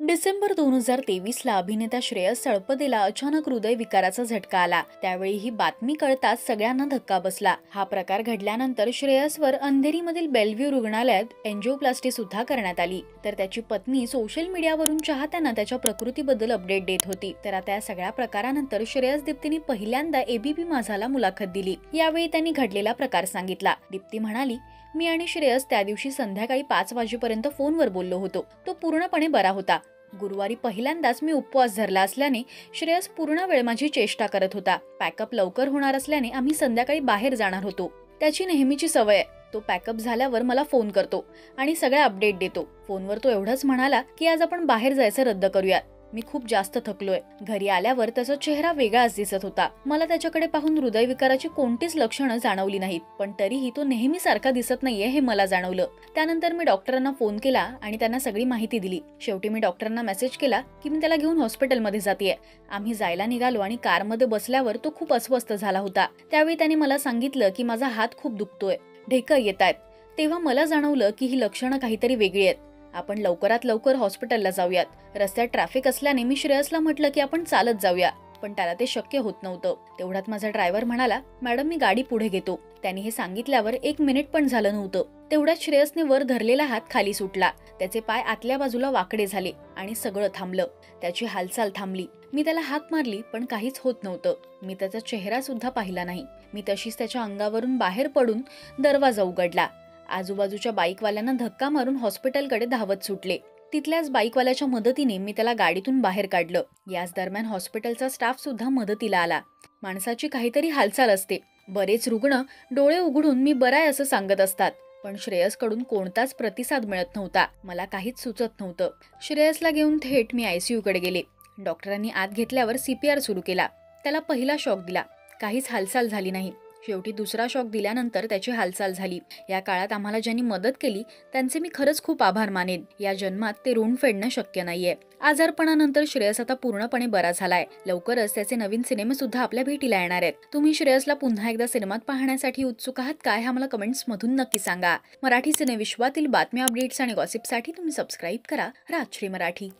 डिसेंबर 2023ला अभिनेता श्रेयस तळपदेला अचानक हृदयविकाराचा झटका आला। त्यावेळी ही बातमी कळताच सगळ्यांना धक्का बसला। हा प्रकार घडल्यानंतर श्रेयसवर अंधेरीमधील बेलव्ह्यू रुग्णालयात एंजिओप्लास्टी सुद्धा करण्यात आली। तर त्याची पत्नी सोशल मीडियावरून चाहत्यांना त्याच्या प्रकृतीबद्दल अपडेट देत होती। तर आता या सगळ्या प्रकारानंतर श्रेयस दीप्तीने पहिल्यांदा एबीपी माझाला मुलाखत दिली। यावेळी त्यांनी घडलेला प्रकार सांगितला। दीप्ती म्हणाली, मी आणि श्रेयस त्या दिवशी संध्याकाळी 5 वाजेपर्यंत फोनवर बोललो होतो। तो पूर्णपणे बरा होता। गुरुवारी पहिल्यांदाच मी उपवास धरला असल्याने श्रेयस पूर्ण वेळ माझी चेष्टा करत होता। पॅकअप लवकर होणार असल्याने आम्ही संध्याकाळी बाहेर जाणार होतो। त्याची नेहमीची सवय आहे, तो पॅकअप झाल्यावर मला फोन करतो आणि सगळे अपडेट देतो। फोनवर तो एवढंच म्हणाला की आज आपण बाहेर जायचं रद्द करूया। मी खूप जास्त थकलोय। घरी आल्यावर त्याचा चेहरा वेगळाच दिसत होता। मला त्याच्याकडे पाहून हृदयविकाराची कोणतीच लक्षणं जाणवली नाहीत, पण तरीही तो नेहमीसारखा दिसत नाहीये हे मला जाणवलं। त्यानंतर मी डॉक्टरांना फोन केला आणि त्यांना सगळी माहिती दिली। शेवटी मी डॉक्टरांना मेसेज केला की मी त्याला घेऊन हॉस्पिटलमध्ये जातेय। आम्ही जायला निघालो आणि कारमध्ये बसल्यावर तो खूप अस्वस्थ झाला होता। त्यावेळी त्याने मला सांगितलं की माझा हात खूप दुखतोय, ढेकं येतायत। तेव्हा मला जाणवलं की ही लक्षणं काहीतरी वेगळी आहेत। आपण लवकरात लवकर हॉस्पिटलला जाऊयात। रस्त्यात ट्रॅफिक असल्याने मी श्रेयसला म्हटलं की आपण चालत जाऊया, पण त्याला ते शक्य होत नव्हतं। तेवढ्यात माझा ड्रायव्हर म्हणाला, मॅडम मी गाडी पुढे घेतो। त्याने हे सांगितल्यावर 1 मिनिट पण झालं नव्हतं। तेवढ्यात श्रेयसने वर धरलेला हात खाली सुटला। त्याचे पाय आतल्या बाजूला वाकडे झाले आणि सगळं थांबलं। त्याची हालचाल थांबली। मी त्याला हाक मारली पण काहीच होत नव्हतं। मी त्याचा चेहरा सुद्धा पाहिला नाही। मी तशीच त्याच्या अंगावरून बाहेर पडून दरवाजा उघडला। आजूबाजूच्या बाईकवाल्यांना धक्का मारून हॉस्पिटलकडे धावत सुटले। तिथल्याच बाईकवाल्याच्या मदतीने मी त्याला गाडीतून बाहेर काढलं। याच दरम्यान हॉस्पिटलचा स्टाफ सुद्धा मदतीला आला। माणसाची काहीतरी हालचाल असते। बरेच रुग्ण डोळे उघडून मी बरा आहे असं सांगत असतात, पण श्रेयसकडून कोणताच प्रतिसाद मिळत नव्हता। मला काहीच सुचत नव्हतं। श्रेयसला घेऊन थेट मी आयसीयू कडे गेले। डॉक्टरांनी आत घेतल्यावर सीपीआर सुरू केला। त्याला पहिला शॉक दिला, काहीच हालचाल झाली नाही। शेवटी दुसरा शॉक दिल्यानंतर त्याची हालचाल झाली। या काळात आम्हाला ज्यांनी मदत केली त्यांचे मी खरंच खूप आभार मानेन। या जन्मात ते ऋण फेडणं शक्य नाहीये। आजारपणानंतर श्रेयस आता पूर्णपणे बरा झालाय। लवकरच त्याचे नवीन सिनेमे सुद्धा आपल्या भेटीला येणार आहेत। तुम्ही श्रेयसला पुन्हा एकदा सिनेमात पाहण्यासाठी उत्सुक आहात काय हे आम्हाला कमेंट्स मधून नक्की सांगा। मराठी सिनेविश्वातील बातम्या, अपडेट्स आणि गॉसिपसाठी तुम्ही सबस्क्राईब करा राजश्री मराठी।